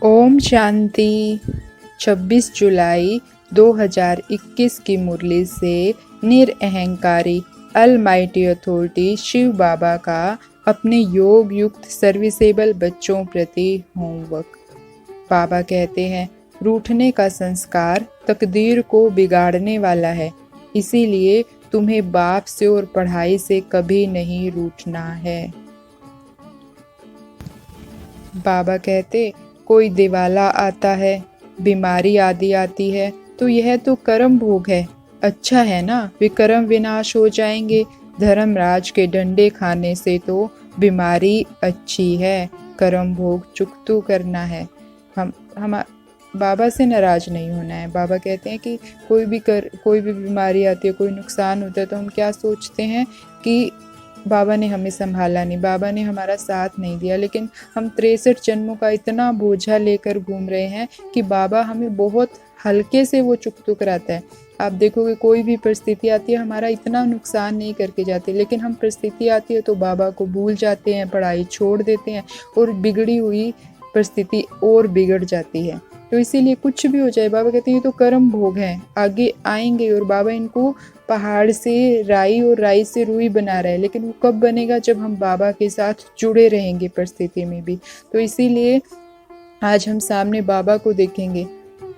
ओम शांति। 26 जुलाई 2021 की मुरली से निरअहंकारी Almighty authority Shiv बाबा का अपने योग युक्त सर्विसेबल बच्चों प्रति होमवर्क। बाबा कहते हैं, रूठने का संस्कार तकदीर को बिगाड़ने वाला है, इसीलिए तुम्हें बाप से और पढ़ाई से कभी नहीं रूठना है। बाबा कहते, कोई दिवाला आता है, बीमारी आदि आती है, तो यह तो कर्म भोग है। अच्छा है ना, वे कर्म विनाश हो जाएंगे। धर्मराज के डंडे खाने से तो बीमारी अच्छी है। कर्म भोग चुकतू करना है। हम बाबा से नाराज नहीं होना है। बाबा कहते हैं कि कोई भी बीमारी आती है, कोई नुकसान होता है, तो हम क्या सोचते हैं कि बाबा ने हमें संभाला नहीं, बाबा ने हमारा साथ नहीं दिया। लेकिन हम 63 जन्मों का इतना बोझा लेकर घूम रहे हैं कि बाबा हमें बहुत हल्के से वो चुकतू कराता है। आप देखोगे कोई भी परिस्थिति आती है, हमारा इतना नुकसान नहीं करके जाती, लेकिन हम परिस्थिति आती है तो बाबा को भूल जाते हैं, पढ़ाई छोड़ देते हैं और बिगड़ी हुई परिस्थिति और बिगड़ जाती है। तो इसीलिए कुछ भी हो जाए, बाबा कहते हैं ये तो कर्म भोग हैं, आगे आएंगे। और बाबा इनको पहाड़ से राई और राई से रुई बना रहा है, लेकिन वो कब बनेगा? जब हम बाबा के साथ जुड़े रहेंगे परिस्थिति में भी। तो इसीलिए आज हम सामने बाबा को देखेंगे,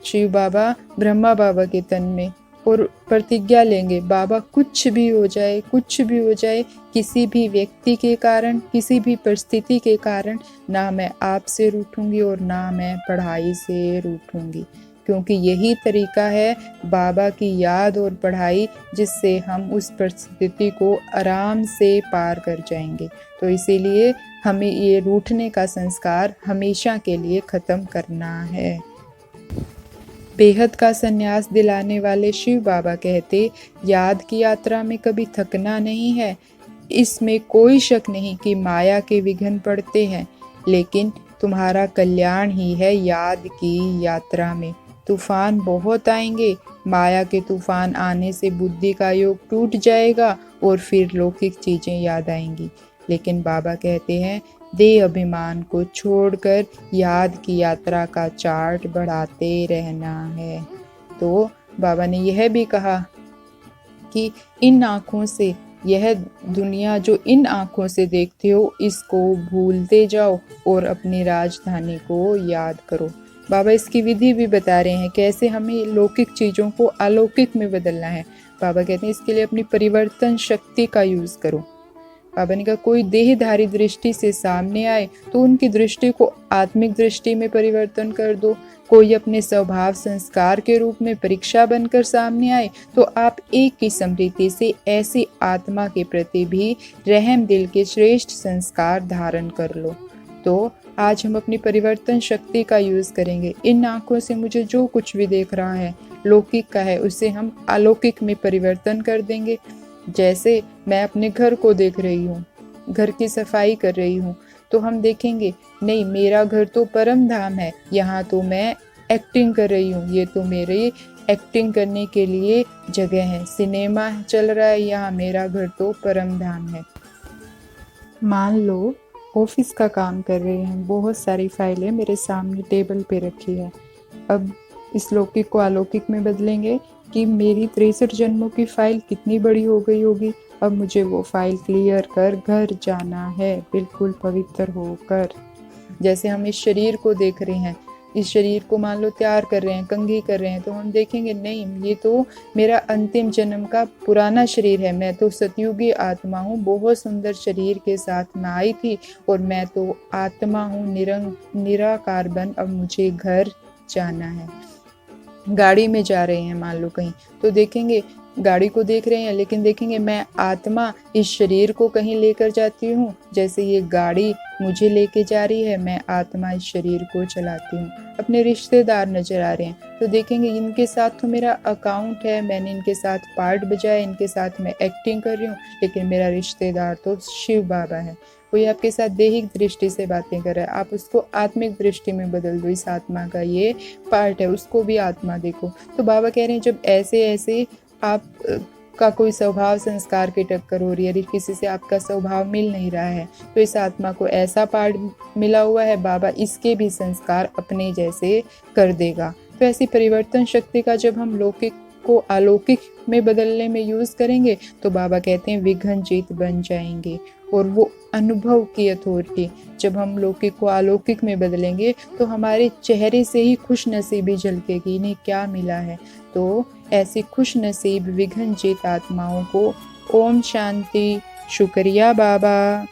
शिव बाबा ब्रह्मा बाबा के तन में, और प्रतिज्ञा लेंगे, बाबा कुछ भी हो जाए, कुछ भी हो जाए, किसी भी व्यक्ति के कारण, किसी भी परिस्थिति के कारण, ना मैं आपसे रूठूंगी और ना मैं पढ़ाई से रूठूंगी, क्योंकि यही तरीका है बाबा की याद और पढ़ाई, जिससे हम उस परिस्थिति को आराम से पार कर जाएंगे। तो इसीलिए हमें ये रूठने का संस्कार हमेशा के लिए ख़त्म करना है। बेहद का संन्यास दिलाने वाले शिव बाबा कहते, याद की यात्रा में कभी थकना नहीं है। इसमें कोई शक नहीं कि माया के विघ्न पड़ते हैं, लेकिन तुम्हारा कल्याण ही है याद की यात्रा में। तूफान बहुत आएंगे, माया के तूफान आने से बुद्धि का योग टूट जाएगा और फिर लौकिक चीजें याद आएंगी। लेकिन बाबा कहते हैं, देह अभिमान को छोड़कर याद की यात्रा का चार्ट बढ़ाते रहना है। तो बाबा ने यह भी कहा कि इन आँखों से, यह दुनिया जो इन आँखों से देखते हो, इसको भूलते जाओ और अपनी राजधानी को याद करो। बाबा इसकी विधि भी बता रहे हैं, कैसे हमें लौकिक चीज़ों को अलौकिक में बदलना है। बाबा कहते हैं इसके लिए अपनी परिवर्तन शक्ति का यूज़ करो। बाबा ने कहा, कोई देहधारी दृष्टि से सामने आए तो उनकी दृष्टि को आत्मिक दृष्टि में परिवर्तन कर दो। कोई अपने स्वभाव संस्कार के रूप में परीक्षा बनकर सामने आए तो आप एक की स्मृति से ऐसी आत्मा के प्रति भी रहम दिल के श्रेष्ठ संस्कार धारण कर लो। तो आज हम अपनी परिवर्तन शक्ति का यूज़ करेंगे। इन आँखों से मुझे जो कुछ भी देख रहा है लौकिक का है, उसे हम अलौकिक में परिवर्तन कर देंगे। जैसे मैं अपने घर को देख रही हूँ, घर की सफाई कर रही हूँ, तो हम देखेंगे नहीं, मेरा घर तो परम धाम है, यहाँ तो मैं एक्टिंग कर रही हूँ, ये तो मेरे एक्टिंग करने के लिए जगह है, सिनेमा चल रहा है, यहाँ मेरा घर तो परम धाम है। मान लो ऑफिस का काम कर रहे हैं, बहुत सारी फाइलें मेरे सामने टेबल पे रखी है। अब इस लौकिक को अलौकिक में बदलेंगे कि मेरी 63 जन्मों की फाइल कितनी बड़ी हो गई होगी। अब मुझे वो फाइल क्लियर कर घर जाना है, बिल्कुल पवित्र होकर। जैसे हम इस शरीर को देख रहे हैं, इस शरीर को मान लो तैयार कर रहे हैं, कंघी कर रहे हैं, तो हम देखेंगे नहीं, ये तो मेरा अंतिम जन्म का पुराना शरीर है, मैं तो सतयुगी आत्मा हूँ, बहुत सुंदर शरीर के साथ मैं आई थी और मैं तो आत्मा हूँ, निराकार बन, अब मुझे घर जाना है। गाड़ी में जा रहे हैं मान लो कहीं, तो देखेंगे, गाड़ी को देख रहे हैं, लेकिन देखेंगे मैं आत्मा इस शरीर को कहीं लेकर जाती हूँ, जैसे ये गाड़ी मुझे लेके जा रही है, मैं आत्मा इस शरीर को चलाती हूँ। अपने रिश्तेदार नजर आ रहे हैं, तो देखेंगे इनके साथ तो मेरा अकाउंट है, मैंने इनके साथ पार्ट बजाया, इनके साथ मैं एक्टिंग कर रही हूँ, लेकिन मेरा रिश्तेदार तो शिव बाबा है। कोई आपके साथ दैहिक दृष्टि से बातें कर रहा है, आप उसको आत्मिक दृष्टि में बदल दो, इस आत्मा का ये पार्ट है, उसको भी आत्मा देखो। तो बाबा कह रहे हैं जब ऐसे ऐसे आप का कोई स्वभाव संस्कार की टक्कर हो रही है, यदि किसी से आपका स्वभाव मिल नहीं रहा है तो इस आत्मा को ऐसा पाठ मिला हुआ है, बाबा इसके भी संस्कार अपने जैसे कर देगा। तो ऐसी परिवर्तन शक्ति का जब हम लौकिक को अलौकिक में बदलने में यूज़ करेंगे तो बाबा कहते हैं विघ्नजीत बन जाएंगे। और वो अनुभव की अथॉरिटी, जब हम लौकिक को अलौकिक में बदलेंगे तो हमारे चेहरे से ही खुश नसीबी झलकेगी, इन्हें क्या मिला है। तो ऐसी खुश नसीब विघ्नजीत आत्माओं को ओम शांति। शुक्रिया बाबा।